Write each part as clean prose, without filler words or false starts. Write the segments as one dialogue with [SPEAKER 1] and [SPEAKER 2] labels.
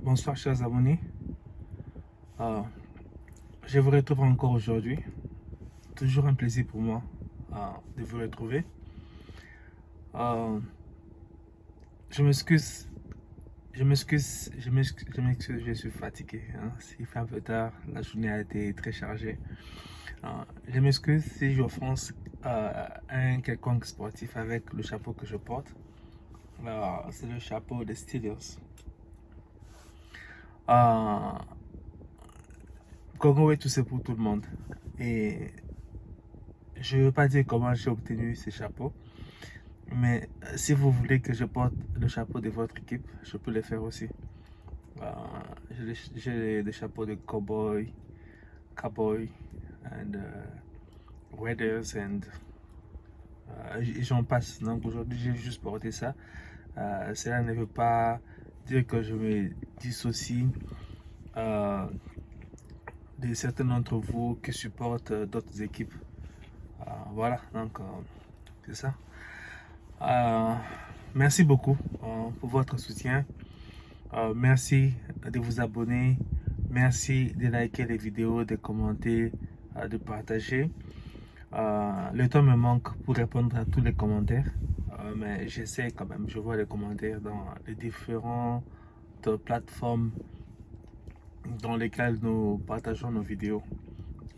[SPEAKER 1] Bonsoir chers abonnés. Euh, je vous retrouve encore aujourd'hui. Toujours un plaisir pour moi de vous retrouver. Euh, je m'excuse, je suis fatigué, hein. Il fait un peu tard, la journée a été très chargée. Je m'excuse si j'offense un quelconque sportif avec le chapeau que je porte. C'est le chapeau des Steelers. Congo est tout, c'est pour tout le monde. Et je ne veux pas dire comment j'ai obtenu ces chapeaux, mais si vous voulez que je porte le chapeau de votre équipe, je peux le faire aussi. J'ai des chapeaux de cowboy, and Raiders, and j'en passe. Donc aujourd'hui, j'ai juste porté ça. Cela ne veut pas dire que je me dissocie de certains d'entre vous qui supportent d'autres équipes. Voilà, donc c'est ça. Merci beaucoup pour votre soutien. Merci de vous abonner. Merci de liker les vidéos, de commenter, de partager. Le temps me manque pour répondre à tous les commentaires. Mais j'essaie quand même. Je vois les commentaires dans les différentes plateformes dans lesquelles nous partageons nos vidéos.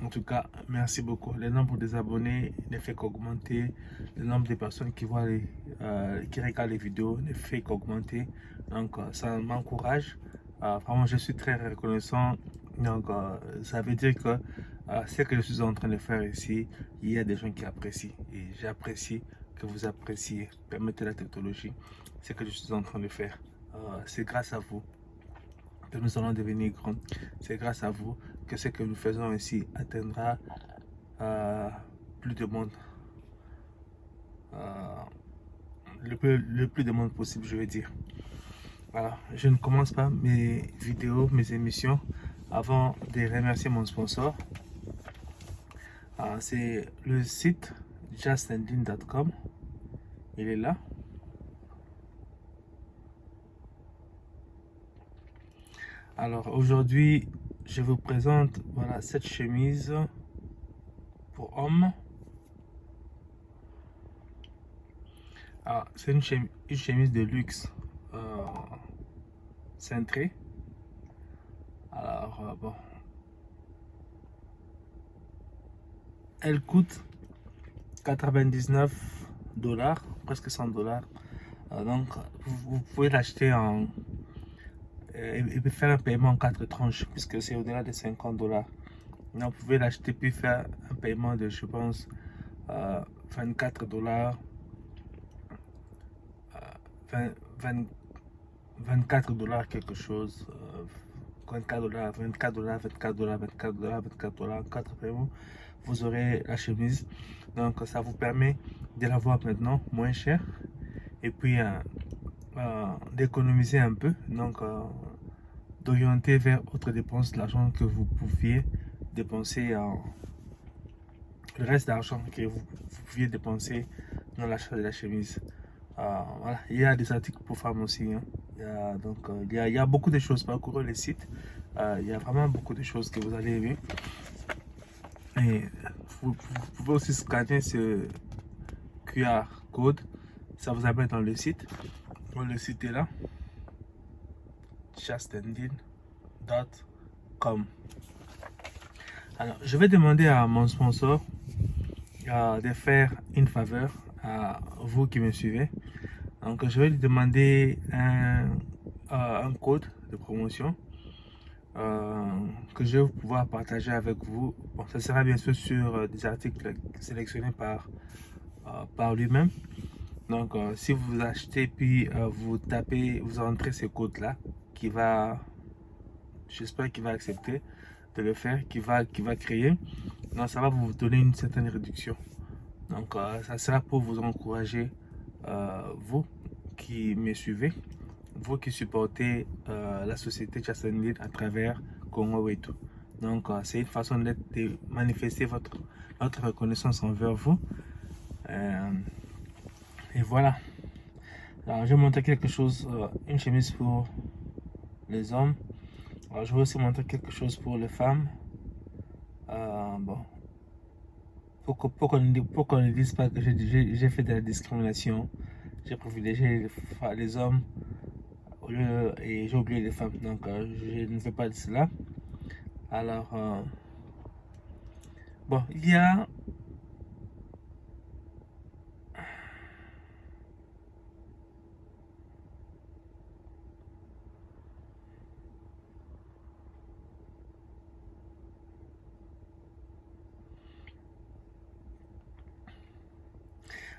[SPEAKER 1] En tout cas, merci beaucoup. Le nombre des abonnés ne fait qu'augmenter. Le nombre de personnes qui voient qui regardent les vidéos ne fait qu'augmenter. Donc, ça m'encourage. Vraiment, je suis très reconnaissant. Donc, ça veut dire que ce que je suis en train de faire ici, il y a des gens qui apprécient. Et j'apprécie que vous appréciez. Permettez la technologie. Ce que je suis en train de faire, c'est grâce à vous que nous allons devenir grands. C'est grâce à vous que ce que nous faisons ici atteindra plus de monde. Le plus de monde possible, je veux dire. Voilà, je ne commence pas mes vidéos, mes émissions avant de remercier mon sponsor. C'est le site justandin.com. Il est là. Alors aujourd'hui, je vous présente voilà, cette chemise pour hommes. C'est une chemise de luxe cintrée. Alors bon, elle coûte 99$, presque 100$. Donc vous pouvez l'acheter en et puis faire un paiement en 4 tranches puisque c'est au-delà de 50$. Donc vous pouvez l'acheter puis faire un paiement de, je pense, 24$, 24$ quelque chose, 24$, 24$, 24$, 24$, 24$, 4 paiements, vous aurez la chemise. Donc ça vous permet de l'avoir maintenant moins cher et puis d'économiser un peu, donc d'orienter vers autre dépenses l'argent que vous pouviez dépenser le reste d'argent que vous pouviez dépenser dans l'achat de la chemise. Voilà. Il y a des articles pour femmes aussi, hein. Il y a beaucoup de choses. Parcourez le site, il y a vraiment beaucoup de choses que vous allez aimer. Et vous pouvez aussi scanner ce QR code, ça vous amène dans le site. Le site est là, justandin.com. Alors, je vais demander à mon sponsor de faire une faveur à vous qui me suivez. Donc, je vais lui demander un code de promotion que je vais pouvoir partager avec vous. Bon, ça sera bien sûr sur des articles sélectionnés par lui-même. Donc, si vous achetez puis vous tapez, vous entrez ce code-là, j'espère qu'il va accepter de le faire, qui va créer. Donc, ça va vous donner une certaine réduction. Donc, ça sera pour vous encourager, vous qui me suivez, vous qui supportez la société Justandin à travers Congo et tout. Donc, c'est une façon de manifester notre reconnaissance envers vous. Et voilà. Alors, je vais montrer quelque chose, une chemise pour les hommes. Alors, je vais aussi montrer quelque chose pour les femmes. Bon, pour qu'on ne dise pas que j'ai fait de la discrimination, j'ai privilégié les hommes et j'ai oublié les femmes. Donc, je ne fais pas de cela. Alors, bon, il y a...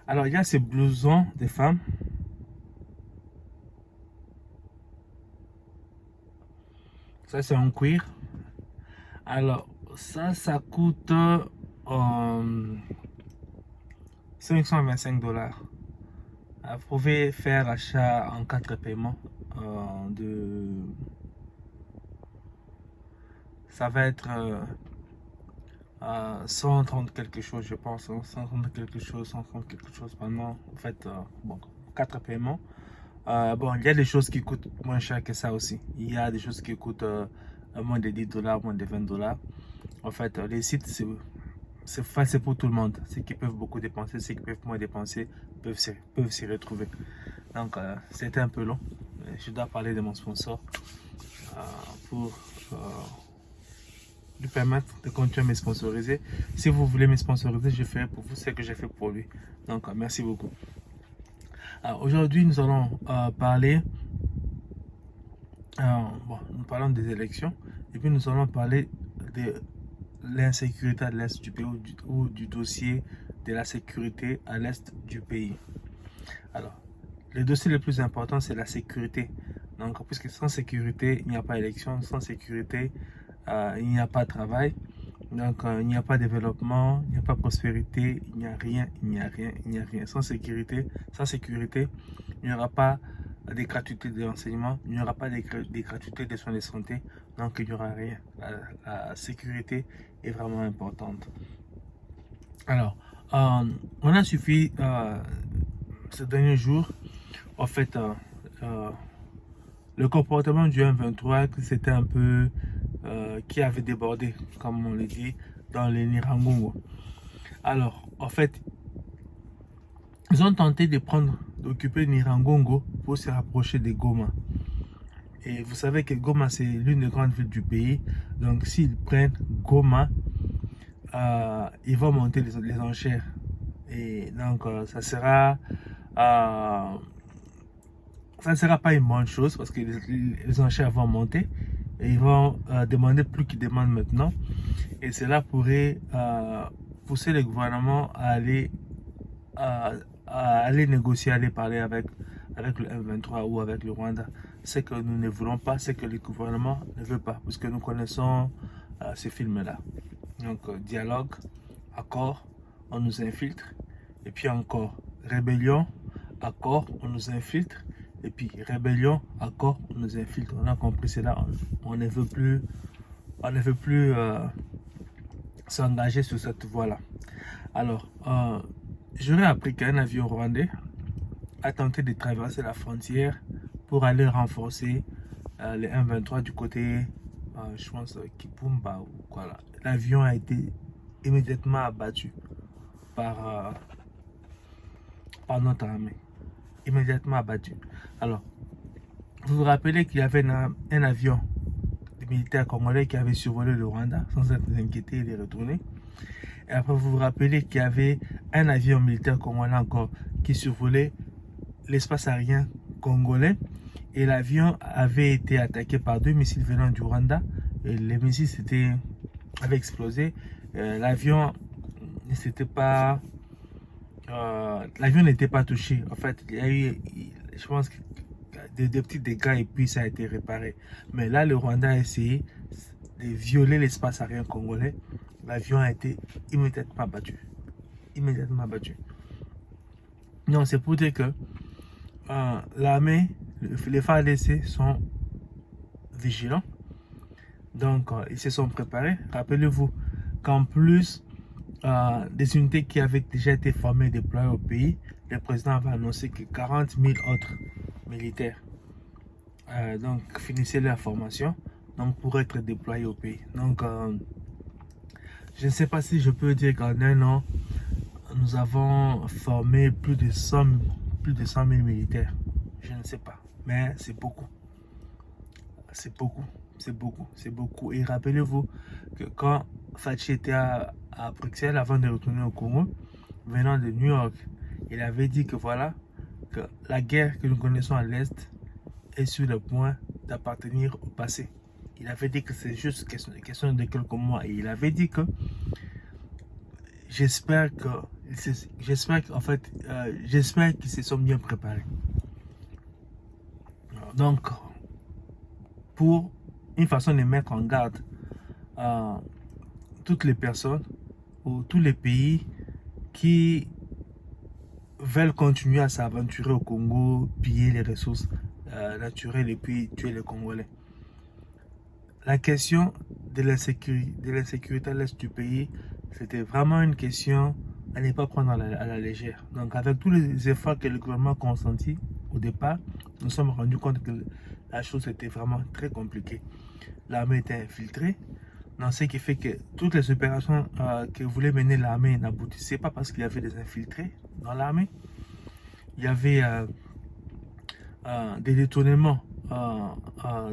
[SPEAKER 1] Alors, il y a ces blousons des femmes. Ça, c'est en cuir. Alors, ça coûte 525 $. Vous pouvez faire achat en 4 paiements. Ça va être 130 quelque chose, je pense. 130 quelque chose, 130 quelque chose pendant, en fait, bon, 4 paiements. Bon, il y a des choses qui coûtent moins cher que ça aussi. Il y a des choses qui coûtent moins de 10 $, moins de 20 $. En fait, les sites, c'est pour tout le monde. Ceux qui peuvent beaucoup dépenser, ceux qui peuvent moins dépenser, peuvent s'y retrouver. Donc, c'était un peu long. Je dois parler de mon sponsor pour lui permettre de continuer à me sponsoriser. Si vous voulez me sponsoriser, je ferai pour vous ce que j'ai fait pour lui. Donc, merci beaucoup. Aujourd'hui, nous allons parler... bon, nous parlons des élections et puis nous allons parler de l'insécurité à l'est du pays ou du dossier de la sécurité à l'est du pays. Alors, le dossier le plus important, c'est la sécurité. Donc, puisque sans sécurité, il n'y a pas d'élection. Sans sécurité, il n'y a pas de travail. Donc, il n'y a pas de développement, il n'y a pas de prospérité, il n'y a rien, il n'y a rien, il n'y a rien. Sans sécurité, il n'y aura pas des gratuités de l'enseignement, il n'y aura pas des gratuités de soins de santé, donc il n'y aura rien. La sécurité est vraiment importante. Alors, on a suffi ces derniers jours, en fait, le comportement du M23, c'était un peu qui avait débordé, comme on le dit, dans les Nyiragongo. Alors, en fait, ils ont tenté d'occuper Nyiragongo pour se rapprocher de Goma. Et vous savez que Goma, c'est l'une des grandes villes du pays. Donc, s'ils prennent Goma, ils vont monter les enchères. Et donc, ça sera pas une bonne chose parce que les enchères vont monter. Et ils vont demander plus qu'ils demandent maintenant. Et cela pourrait pousser le gouvernement à aller négocier, à aller parler avec le M23 ou avec le Rwanda. Ce que nous ne voulons pas, c'est que le gouvernement ne veut pas, puisque nous connaissons ces films-là. Donc, dialogue, accord, on nous infiltre. Et puis encore, rébellion, accord, on nous infiltre. Et puis, rébellion, accord, on nous infiltre. On a compris cela, on ne veut plus s'engager sur cette voie-là. Alors, j'aurais appris qu'un avion rwandais a tenté de traverser la frontière pour aller renforcer les M23 du côté, je pense, Kipumba ou quoi là. L'avion a été immédiatement abattu par notre armée. Immédiatement abattu. Alors, vous vous rappelez qu'il y avait un avion de militaires congolais qui avait survolé le Rwanda sans être inquiété et les retourner. Et après, vous vous rappelez qu'il y avait un avion militaire congolais encore qui survolait l'espace aérien congolais. Et l'avion avait été attaqué par 2 missiles venant du Rwanda. Et les missiles avaient explosé. L'avion n'était pas touché. En fait, il y a eu, je pense, des petits dégâts et puis ça a été réparé. Mais là, le Rwanda a essayé de violer l'espace aérien congolais. L'avion a été immédiatement abattu. Immédiatement abattu. Donc, c'est pour dire que l'armée, les FARDC sont vigilants. Donc, ils se sont préparés. Rappelez-vous qu'en plus des unités qui avaient déjà été formées et déployées au pays, le président avait annoncé que 40 000 autres militaires donc finissaient leur formation donc pour être déployés au pays. Donc je ne sais pas si je peux dire qu'en un an, nous avons formé plus de 100 000 militaires. Je ne sais pas, mais c'est beaucoup. C'est beaucoup, c'est beaucoup, c'est beaucoup. Et rappelez-vous que quand Fachi était à Bruxelles, avant de retourner au Congo, venant de New York, il avait dit que voilà, que la guerre que nous connaissons à l'Est est sur le point d'appartenir au passé. Il avait dit que c'est juste question de quelques mois. Et il avait dit que j'espère qu'ils se sont bien préparés. Donc, pour une façon de mettre en garde toutes les personnes ou tous les pays qui veulent continuer à s'aventurer au Congo, piller les ressources naturelles et puis tuer les Congolais. La question de l'insécurité à l'est du pays, c'était vraiment une question à ne pas prendre à la légère. Donc avec tous les efforts que le gouvernement a consentis au départ, nous nous sommes rendus compte que la chose était vraiment très compliquée. L'armée était infiltrée, donc ce qui fait que toutes les opérations que voulait mener l'armée n'aboutissaient pas parce qu'il y avait des infiltrés dans l'armée. Il y avait des détournements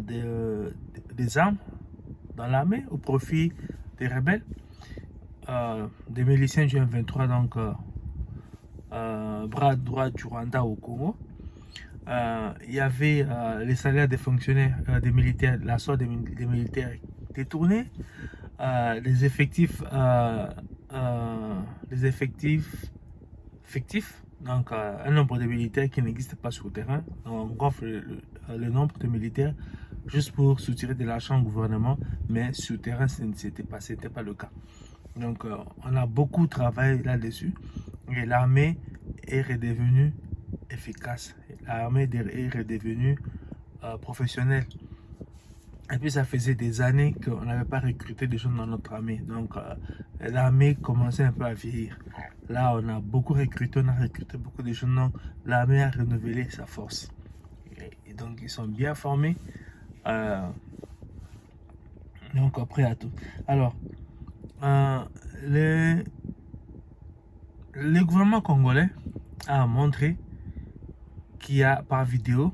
[SPEAKER 1] des armes dans l'armée au profit des rebelles, des miliciens du M23, donc bras droit du Rwanda au Congo. Il y avait les salaires des fonctionnaires, des militaires, la sorte des militaires détournés, les effectifs fictifs, donc un nombre de militaires qui n'existe pas sur le terrain. On gonfle le nombre de militaires juste pour soutirer de l'argent au gouvernement, mais sur le terrain, ce n'était pas le cas. Donc on a beaucoup travaillé là-dessus et l'armée est redevenue efficace. L'armée est redevenue professionnelle. Et puis ça faisait des années qu'on n'avait pas recruté des gens dans notre armée. Donc l'armée commençait un peu à vieillir. Là, on a beaucoup recruté, on a recruté beaucoup de gens. Donc l'armée a renouvelé sa force. Et donc ils sont bien formés. Donc prêts à tout. Alors, le gouvernement congolais a montré qu'il y a par vidéo,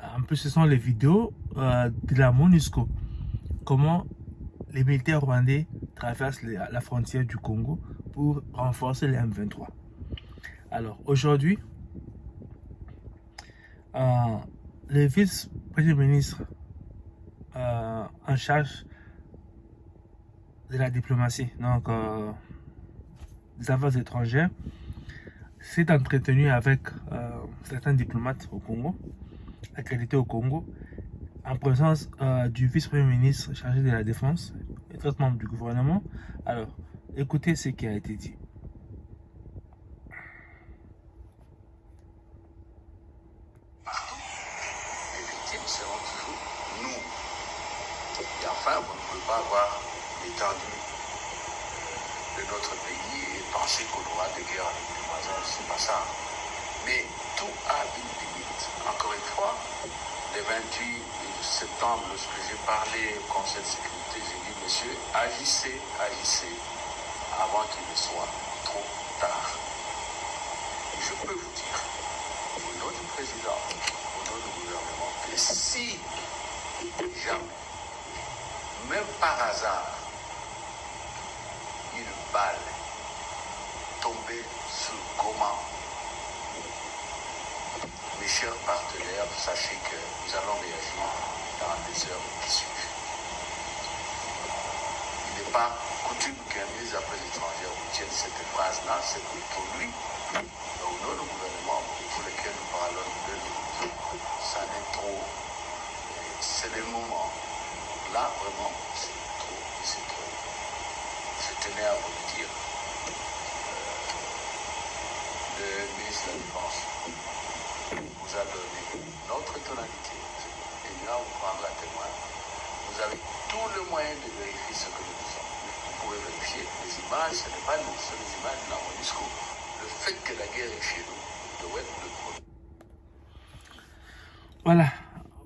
[SPEAKER 1] en plus ce sont les vidéos de la MONUSCO, comment les militaires rwandais traversent la frontière du Congo pour renforcer les M23. Alors aujourd'hui, le vice-premier ministre en charge de la diplomatie, donc des affaires étrangères, s'est entretenu avec certains diplomates au Congo, accrédités au Congo, en présence du vice-premier ministre chargé de la défense et d'autres membres du gouvernement. Alors, écoutez ce qui a été dit.
[SPEAKER 2] Partout, les victimes seront toujours nous. Et enfin, vous ne pouvez pas avoir l'étendue de notre pays et penser qu'on aura des guerres avec les voisins, c'est pas ça. Mais tout a une limite. Encore une fois, le 28 septembre, lorsque j'ai parlé au Conseil de sécurité, j'ai dit, monsieur, agissez avant qu'il ne soit trop tard. Et je peux vous dire, au nom du président, au nom du gouvernement, que si jamais, même par hasard, une balle tombée sur Goma, mes chers partenaires, sachez que nous allons réagir dans les heures qui suivent. Il n'est pas coutume qu'un ministre des Affaires étrangères retienne cette phrase-là, c'est que pour lui, au nom du gouvernement pour lequel nous parlons de nous, ça n'est trop. C'est le moment. Là, vraiment, c'est trop. Je tenais à vous le dire. Le ministre de la Défense vous a donné notre tonalité et là on prendra témoin. Vous avez tous les moyens de vérifier ce que nous disons. Vous pouvez vérifier les images, ce n'est pas nous, ce sont les images de la MONUSCO. Le fait que la guerre est chez nous doit être le premier.
[SPEAKER 1] Voilà,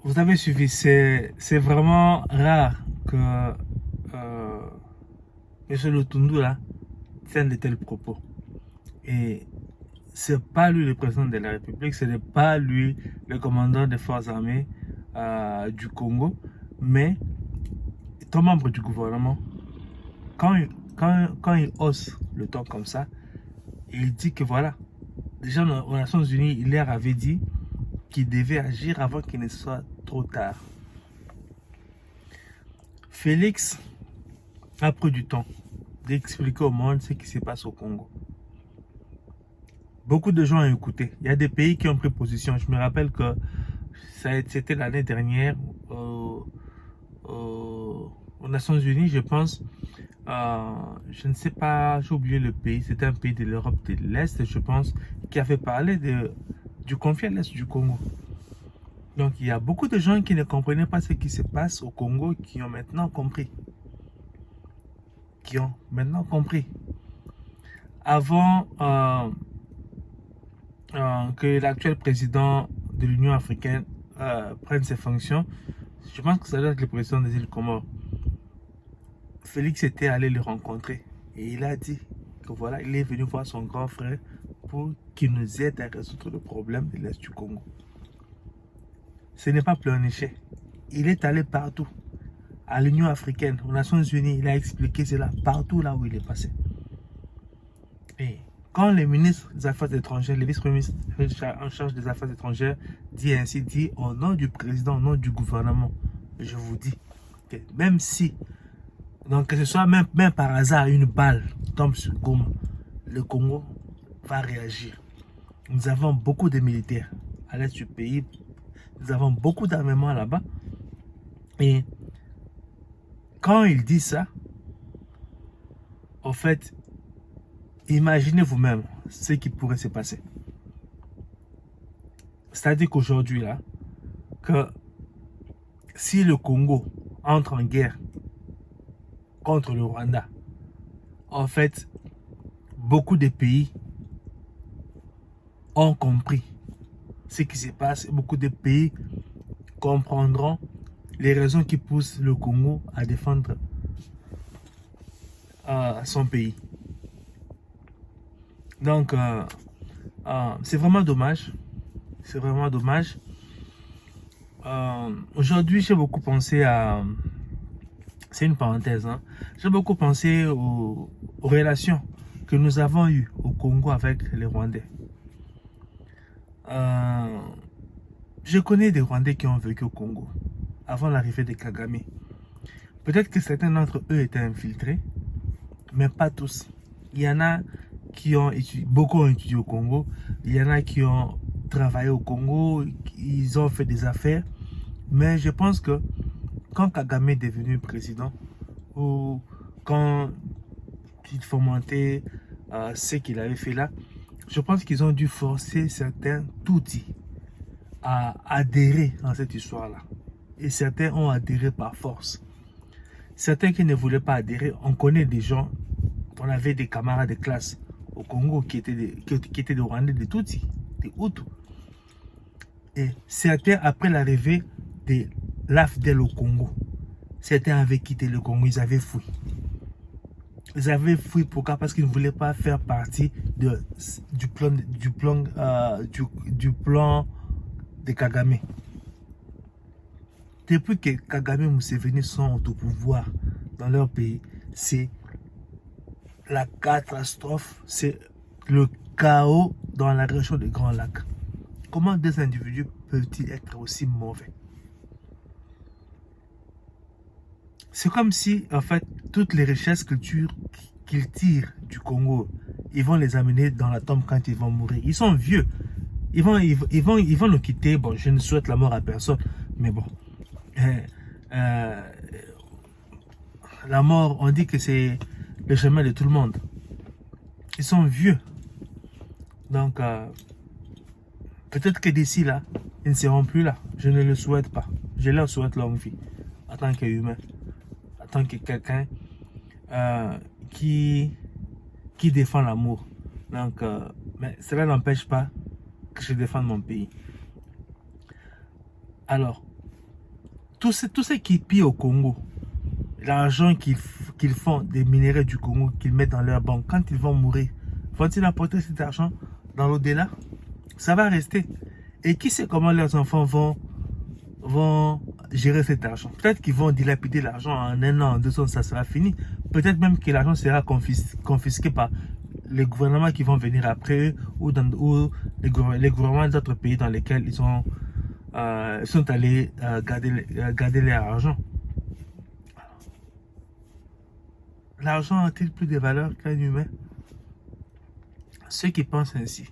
[SPEAKER 1] vous avez suivi, c'est vraiment rare que M. Lutundu là tienne de tels propos. Et c'est pas lui le président de la République, ce n'est pas lui le commandant des forces armées du Congo, mais étant membre du gouvernement, quand il hausse le ton comme ça, il dit que voilà, déjà aux Nations Unies, il leur avait dit qu'il devait agir avant qu'il ne soit trop tard. Félix a pris du temps d'expliquer au monde ce qui se passe au Congo. Beaucoup de gens ont écouté. Il y a des pays qui ont pris position. Je me rappelle que c'était l'année dernière aux Nations Unies, je pense. Je ne sais pas, j'ai oublié le pays. C'était un pays de l'Europe de l'Est, je pense, qui avait parlé du conflit à l'Est du Congo. Donc il y a beaucoup de gens qui ne comprenaient pas ce qui se passe au Congo qui ont maintenant compris. Avant que l'actuel président de l'Union africaine prenne ses fonctions, je pense que ça doit être le président des îles Comores. Félix était allé le rencontrer et il a dit que voilà, il est venu voir son grand frère pour qu'il nous aide à résoudre le problème de l'Est du Congo. Ce n'est pas pleurnicher. Il est allé partout. À l'Union africaine, aux Nations Unies, il a expliqué cela partout là où il est passé. Et quand le ministre des Affaires étrangères, le vice-premier ministre en charge des Affaires étrangères dit ainsi, dit au nom du président, au nom du gouvernement, je vous dis que même si, donc que ce soit même par hasard une balle tombe sur Goma, le Congo va réagir. Nous avons beaucoup de militaires à l'est du pays, nous avons beaucoup d'armements là-bas. Et quand il dit ça, en fait, imaginez vous-même ce qui pourrait se passer. C'est-à-dire qu'aujourd'hui, là, que si le Congo entre en guerre contre le Rwanda, en fait, beaucoup de pays ont compris ce qui se passe. Beaucoup de pays comprendront les raisons qui poussent le Congo à défendre son pays. Donc, c'est vraiment dommage. C'est vraiment dommage. Aujourd'hui, j'ai beaucoup pensé à... C'est une parenthèse. Hein, j'ai beaucoup pensé aux relations que nous avons eues au Congo avec les Rwandais. Je connais des Rwandais qui ont vécu au Congo avant l'arrivée de Kagame. Peut-être que certains d'entre eux étaient infiltrés, mais pas tous. Il y en a qui ont étudié, beaucoup ont étudié au Congo. Il y en a qui ont travaillé au Congo, ils ont fait des affaires. Mais je pense que quand Kagame est devenu président, ou quand il fomentait ce qu'il avait fait là, je pense qu'ils ont dû forcer certains Tutsis à adhérer à cette histoire-là. Et certains ont adhéré par force. Certains qui ne voulaient pas adhérer, on connaît des gens, on avait des camarades de classe au Congo qui étaient des Rwandais, des Tutsis, des Hutus. Et certains, après l'arrivée de l'AFDEL au Congo, certains avaient quitté le Congo, ils avaient fui. Ils avaient fui pourquoi? Parce qu'ils ne voulaient pas faire partie du plan de Kagame. Depuis que Kagame et Museveni sont au pouvoir dans leur pays, c'est la catastrophe, c'est le chaos dans la région des Grands Lacs. Comment des individus peuvent-ils être aussi mauvais? C'est comme si, en fait, toutes les richesses culturelles qu'ils tirent du Congo, ils vont les amener dans la tombe quand ils vont mourir. Ils sont vieux. Ils vont nous quitter. Bon, je ne souhaite la mort à personne, mais bon. La mort, on dit que c'est le chemin de tout le monde. Ils sont vieux. Donc, peut-être que d'ici là, ils ne seront plus là. Je ne le souhaite pas. Je leur souhaite longue vie en tant qu'humain. En tant que quelqu'un qui défend l'amour. Donc, mais cela n'empêche pas que je défende mon pays. Alors, Tous ceux qui pillent au Congo, l'argent qu'ils font des minéraux du Congo, qu'ils mettent dans leur banque, quand ils vont mourir, vont-ils apporter cet argent dans l'au-delà? Ça va rester. Et qui sait comment leurs enfants vont gérer cet argent? Peut-être qu'ils vont dilapider l'argent en 1 an, en 2 ans, ça sera fini. Peut-être même que l'argent sera confisqué par les gouvernements qui vont venir après eux ou les gouvernements d'autres pays dans lesquels ils sont allés garder leur argent. L'argent a-t-il plus de valeur qu'un humain? Ceux qui pensent ainsi,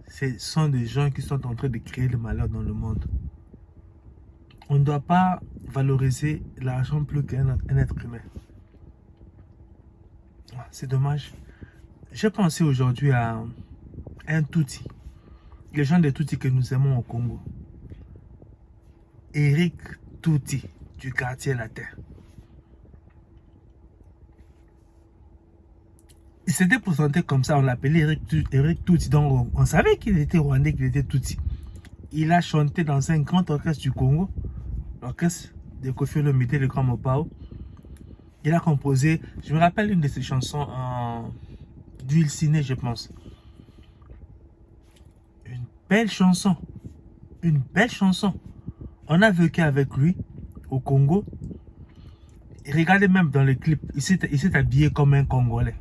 [SPEAKER 1] ce sont des gens qui sont en train de créer le malheur dans le monde. On ne doit pas valoriser l'argent plus qu'un être humain. C'est dommage. J'ai pensé aujourd'hui à un Tutsi. Les gens des Tutsis que nous aimons au Congo. Eric Touti, du quartier latin. Il s'était présenté comme ça, on l'appelait Eric Touti. Donc on savait qu'il était rwandais, qu'il était Tutsi. Il a chanté dans un grand orchestre du Congo, l'orchestre de Koffi Olomide, le Grand Mopao. Il a composé, je me rappelle une de ses chansons d'Huile Ciné, je pense. Une belle chanson. Une belle chanson. On a vécu avec lui au Congo. Et regardez même dans le clip, il s'est habillé comme un Congolais.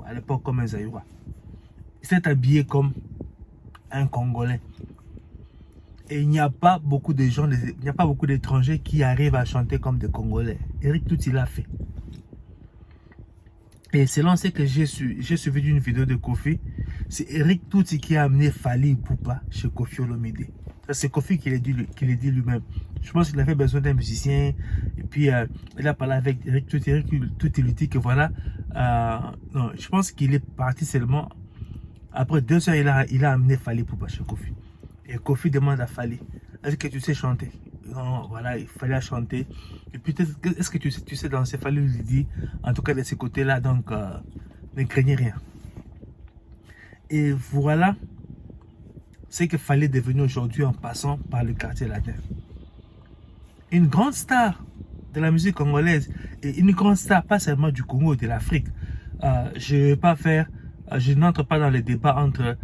[SPEAKER 1] À l'époque comme un Zaïrois. Il s'est habillé comme un Congolais. Et il n'y a pas beaucoup de gens, il n'y a pas beaucoup d'étrangers qui arrivent à chanter comme des Congolais. Eric Touti l'a fait. Et selon ce que j'ai suivi d'une vidéo de Koffi, c'est Eric Touti qui a amené Fally Ipupa chez Koffi Olomide. C'est Koffi qui l'a dit lui-même. Je pense qu'il avait besoin d'un musicien. Et puis, il a parlé avec Eric Touti. Eric Touti lui dit que voilà. Non, je pense qu'il est parti seulement. Après 2 heures, il a amené Fally Ipupa chez Koffi. Et Koffi demande à Fally, est-ce que tu sais chanter? Non, voilà, il fallait chanter. Et puis, est-ce que tu sais danser? Fally lui dit, en tout cas de ce côté-là, donc, ne craignez rien. Et voilà ce que Fally est devenu aujourd'hui en passant par le quartier latin. Une grande star de la musique congolaise et une grande star pas seulement du Congo et de l'Afrique. Je n'entre pas dans les débats entre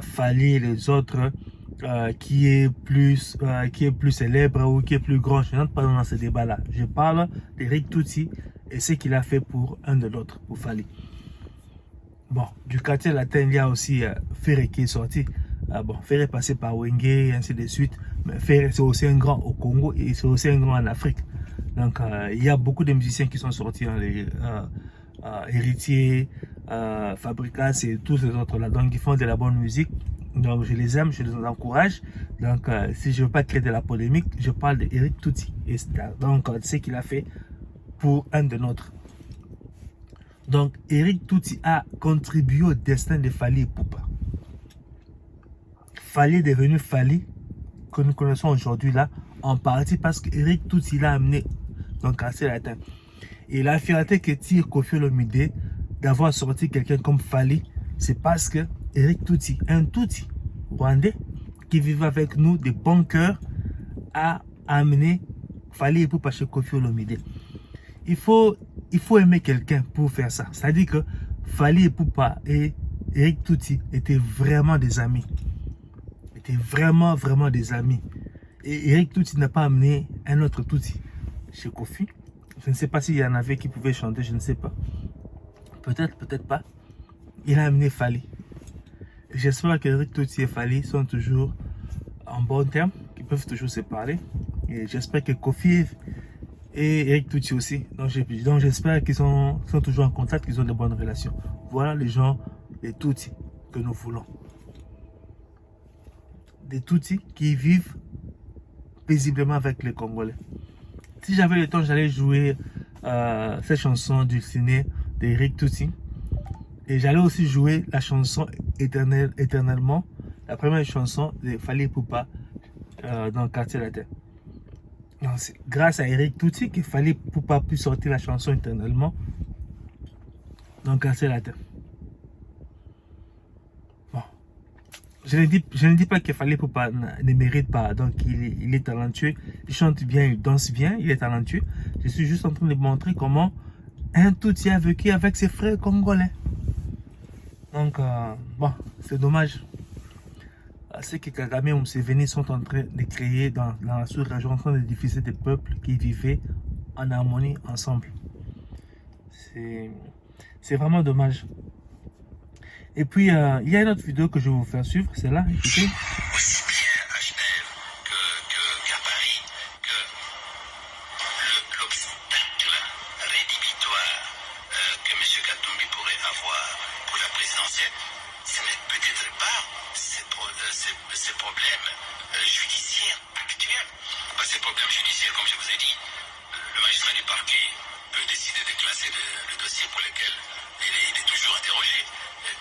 [SPEAKER 1] Fally et les autres, qui est plus célèbre ou qui est plus grand. Je n'entre pas dans ce débat-là. Je parle d'Eric Touti et ce qu'il a fait pour un de l'autre, pour Fally. Bon, du quartier latin, il y a aussi Ferré qui est sorti. Bon, Ferré est passé par Wenge et ainsi de suite. Mais Ferré, c'est aussi un grand au Congo et c'est aussi un grand en Afrique. Donc, il y a beaucoup de musiciens qui sont sortis, hein, les Héritier, Fabricas et tous ces autres-là. Donc, ils font de la bonne musique. Donc, je les aime, je les encourage. Donc, si je ne veux pas créer de la polémique, je parle d'Eric Touti. Et donc, ce qu'il a fait pour un de nôtres. Donc, Eric Touti a contribué au destin de Fally Ipupa. Fally est devenu Fally, que nous connaissons aujourd'hui là, en partie parce qu'Eric Touti l'a amené dans le quartier latin. Et la fierté que tire Koffi Olomide d'avoir sorti quelqu'un comme Fally, c'est parce que Eric Touti, un Touti rwandais qui vivait avec nous de bon cœur, a amené Fally Ipupa chez Koffi Olomide. Il faut aimer quelqu'un pour faire ça. C'est-à-dire que Fally Ipupa et Eric Touti étaient vraiment des amis. Étaient vraiment des amis. Et Eric Touti n'a pas amené un autre Touti chez Koffi. Je ne sais pas s'il y en avait qui pouvaient chanter, je ne sais pas. Peut-être, peut-être pas. Il a amené Fally. J'espère que Eric Touti et Fally sont toujours en bon terme, qu'ils peuvent toujours se parler. Et j'espère que Koffi et Eric Touti aussi. Donc j'espère qu'ils sont toujours en contact, qu'ils ont de bonnes relations. Voilà les gens, les Tutsis que nous voulons. Des Tutsis qui vivent paisiblement avec les Congolais. Si j'avais le temps, j'allais jouer cette chanson du ciné d'Eric Touti. Et j'allais aussi jouer la chanson Éternellement, la première chanson de Fally Ipupa dans le quartier latin. C'est grâce à Eric Touti que Fally Ipupa pu sortir la chanson Éternellement dans le quartier latin. Bon. je ne dis pas qu'il fallait pas, ne mérite pas. Donc, il est talentueux, il chante bien, il danse bien, il est talentueux. Je suis juste en train de montrer comment un tout a vécu avec ses frères congolais. Donc, bon, c'est dommage. Ce que Kagame et Museveni sont en train de créer dans la sous-région, en train de diviser des peuples qui vivaient en harmonie ensemble. C'est vraiment dommage. Et puis, il y a une autre vidéo que je vais vous faire suivre, c'est là, écoutez.
[SPEAKER 3] Aussi bien à Genève qu'à Paris, que l'obstacle rédhibitoire que M. Katumbi pourrait avoir pour la présidentielle, ce n'est peut-être pas ces problèmes judiciaires actuels. Pas ces problèmes judiciaires, comme je vous ai dit, le magistrat du parquet peut décider de classer le dossier pour lequel il est toujours interrogé,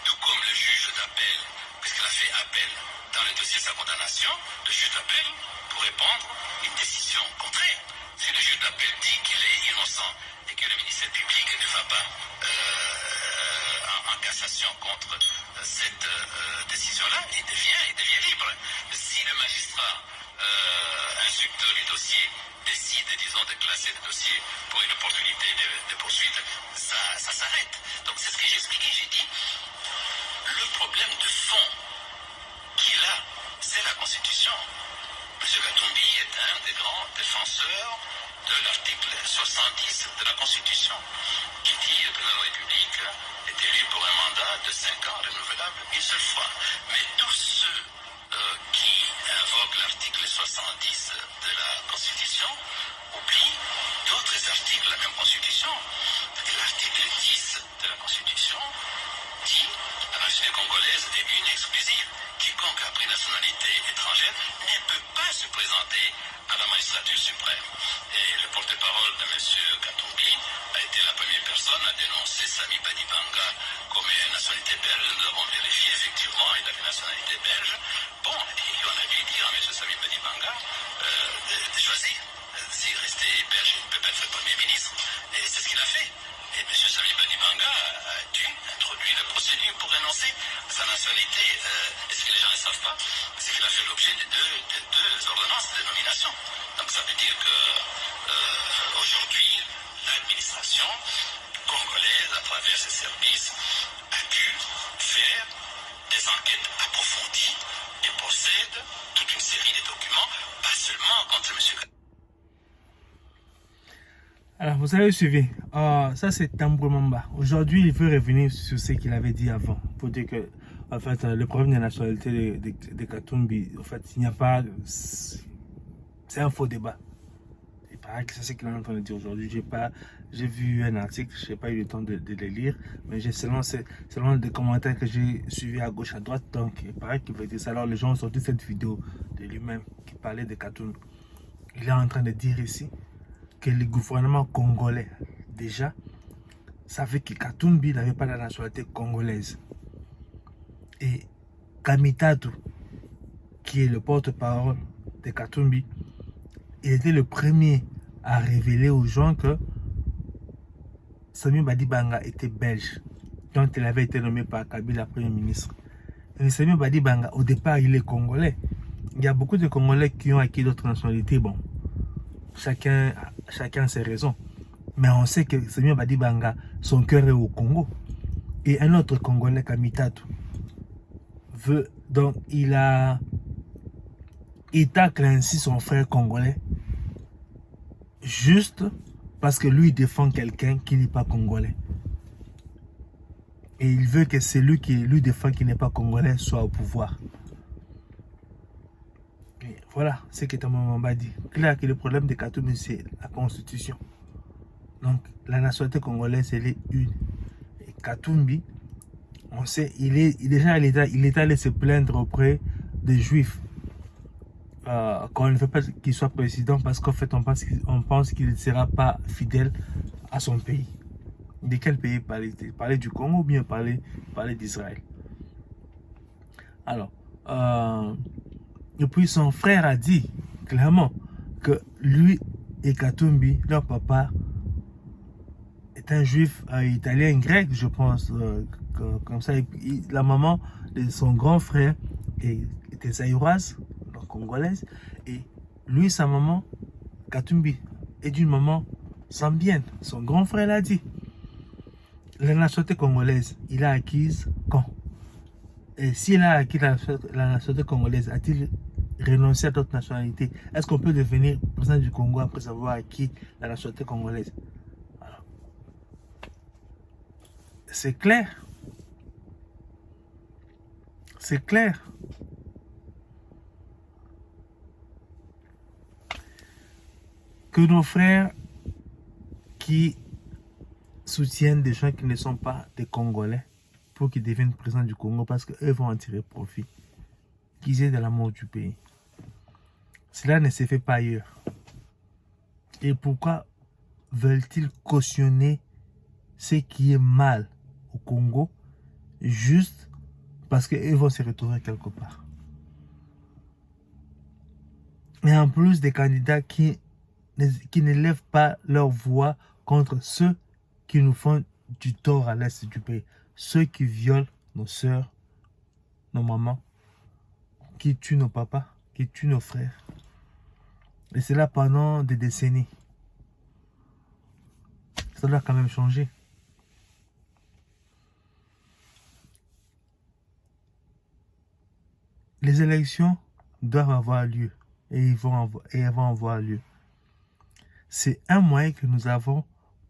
[SPEAKER 3] tout comme le juge d'appel, puisqu'il a fait appel dans le dossier de sa condamnation, le juge d'appel pourrait prendre une décision contraire. Si le juge d'appel dit qu'il est innocent et que le ministère public ne va pas en cassation contre cette décision-là, il devient libre. Si le magistrat instructeur du dossier décide, disons, de classer le dossier pour une opportunité de poursuite, ça s'arrête. Donc c'est ce que j'ai expliqué, j'ai dit, le problème de fond qu'il a, c'est la Constitution. M. Katumbi est un des grands défenseurs de l'article 70 de la Constitution, qui dit que le président de la République est élu pour un mandat de 5 ans renouvelable une seule fois. Mais tous ceux qui invoquent l'article 70 de la Constitution oublient d'autres articles de la même Constitution. L'article 10 de la Constitution dit la nationalité congolaise est une exclusive. Quiconque a pris nationalité étrangère ne peut pas se présenter à la magistrature suprême. Et le porte-parole de M. Katumbi a été la première personne à dénoncer Sami Badibanga comme une nationalité belge. Nous avons vérifié, effectivement, il a une nationalité belge. Bon, et on a dû dire à M. Sami Badibanga de choisir. S'il restait belge, il ne peut pas être Premier ministre. Et c'est ce qu'il a fait. Et M. Sami Badibanga a dû introduire la procédure pour renoncer à sa nationalité. Et ce que les gens ne savent pas, c'est qu'il a fait l'objet de deux ordonnances de nomination. Donc ça veut dire que aujourd'hui, l'administration congolaise, à travers ses services, a dû faire des enquêtes approfondies et possède toute une série de documents, pas seulement contre M.
[SPEAKER 1] Alors, vous avez suivi. Ça, c'est Tambwe Mamba. Aujourd'hui, il veut revenir sur ce qu'il avait dit avant. Pour dire que, en fait, le problème de la nationalité de Katumbi, en fait, il n'y a pas. C'est un faux débat. Il paraît que c'est ce qu'il est en train de dire aujourd'hui. J'ai vu un article, je n'ai pas eu le temps de le lire, mais selon des commentaires que j'ai suivis à gauche, à droite. Donc, il paraît qu'il veut dire ça. Alors, les gens ont sorti cette vidéo de lui-même qui parlait de Katumbi. Il est en train de dire ici que le gouvernement congolais, déjà, savait que Katumbi n'avait pas la nationalité congolaise. Et Kamitatu, qui est le porte-parole de Katumbi, il était le premier à révéler aux gens que Sami Badibanga était belge. Donc il avait été nommé par Kabila Premier ministre. Et Sami Badibanga, au départ, il est congolais. Il y a beaucoup de Congolais qui ont acquis d'autres nationalités. Bon, chacun a ses raisons. Mais on sait que Sami Badibanga, son cœur est au Congo. Et un autre Congolais, Kamitatu, donc il tacle ainsi son frère congolais juste parce que lui défend quelqu'un qui n'est pas congolais. Et il veut que celui qui lui défend qui n'est pas congolais soit au pouvoir. Et voilà ce que Tambwe Mamba dit. Clair que le problème de Katumbi, c'est la constitution. Donc la nationalité congolaise, elle est une. Et Katumbi, on sait, il est allé se plaindre auprès des Juifs qu'on ne veut pas qu'il soit président parce qu'en fait on pense qu'il ne sera pas fidèle à son pays. De quel pays parler du Congo ou bien parler d'Israël? Alors, et puis son frère a dit clairement que lui et Katumbi, leur papa, est un juif italien grec, je pense, comme ça. La maman de son grand frère était zaïroise, donc congolaise, et lui, sa maman, Katumbi, est d'une maman zambienne. Son grand frère l'a dit. La nationalité congolaise, il a acquise quand? Et s'il a acquis la nationalité congolaise, a-t-il renoncé à d'autres nationalités? Est-ce qu'on peut devenir président du Congo après avoir acquis la nationalité congolaise? C'est clair. C'est clair. Que nos frères qui soutiennent des gens qui ne sont pas des Congolais pour qu'ils deviennent présidents du Congo parce qu'eux vont en tirer profit, qu'ils aient de l'amour du pays. Cela ne se fait pas ailleurs. Et pourquoi veulent-ils cautionner ce qui est mal au Congo juste parce qu'eux vont se retrouver quelque part? Et en plus des candidats qui ne lèvent pas leur voix contre ceux qui nous font du tort à l'est du pays. Ceux qui violent nos sœurs, nos mamans, qui tuent nos papas, qui tuent nos frères. Et c'est là pendant des décennies. Ça doit quand même changer. Les élections doivent avoir lieu. Et elles vont avoir lieu. C'est un moyen que nous avons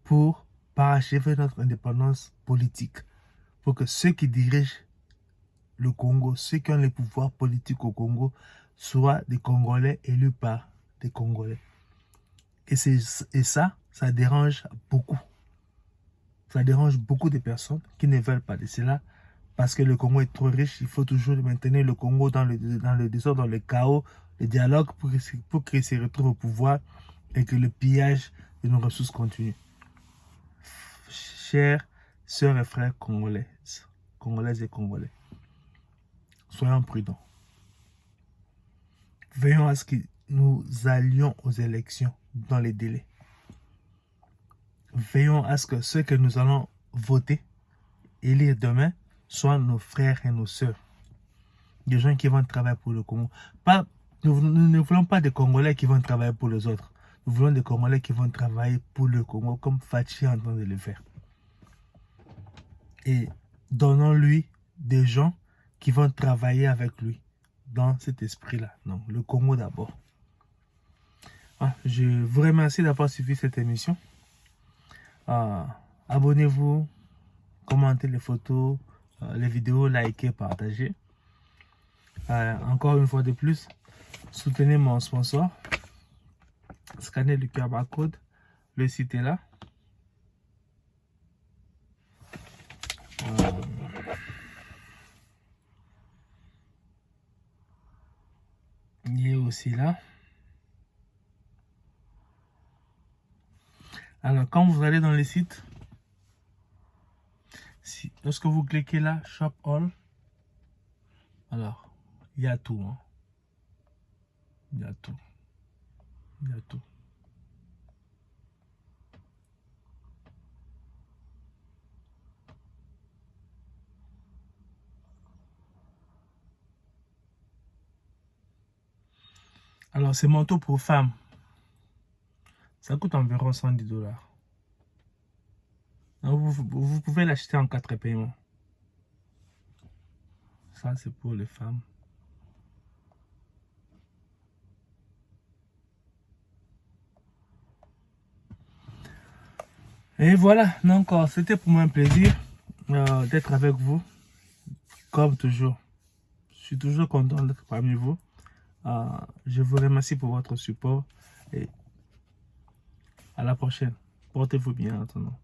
[SPEAKER 1] pour parachever notre indépendance politique. Pour que ceux qui dirigent le Congo, ceux qui ont les pouvoirs politiques au Congo, soient des Congolais élus par des Congolais. Et ça dérange beaucoup. Ça dérange beaucoup de personnes qui ne veulent pas de cela. Parce que le Congo est trop riche, il faut toujours maintenir le Congo dans le désordre, dans le chaos, le dialogue pour qu'il se retrouve au pouvoir et que le pillage de nos ressources continue. Chers sœurs et frères congolaises et congolais, soyons prudents. Veillons à ce que nous allions aux élections dans les délais. Veillons à ce que ceux que nous allons voter, élire demain, soient nos frères et nos sœurs. Des gens qui vont travailler pour le Congo. Nous ne voulons pas des Congolais qui vont travailler pour les autres. Nous voulons des Congolais qui vont travailler pour le Congo, comme Fachi est en train de le faire. Et donnons-lui des gens qui vont travailler avec lui dans cet esprit-là. Non, le Congo d'abord. Je vous remercie d'avoir suivi cette émission. Abonnez-vous, commentez les photos, les vidéos, likez, partagez. Encore une fois de plus, soutenez mon sponsor. Scannez le QR code, le site est là. Il est aussi là. Alors, quand vous allez dans le site, lorsque vous cliquez là, Shop All, alors, il y a tout. Il y a tout. Il y a tout. Alors, c'est manteau pour femmes. Ça coûte environ 110 $. Vous pouvez l'acheter en 4 paiements. Ça, c'est pour les femmes. Et voilà, donc c'était pour moi un plaisir d'être avec vous, comme toujours. Je suis toujours content d'être parmi vous. Je vous remercie pour votre support et à la prochaine. Portez-vous bien en attendant.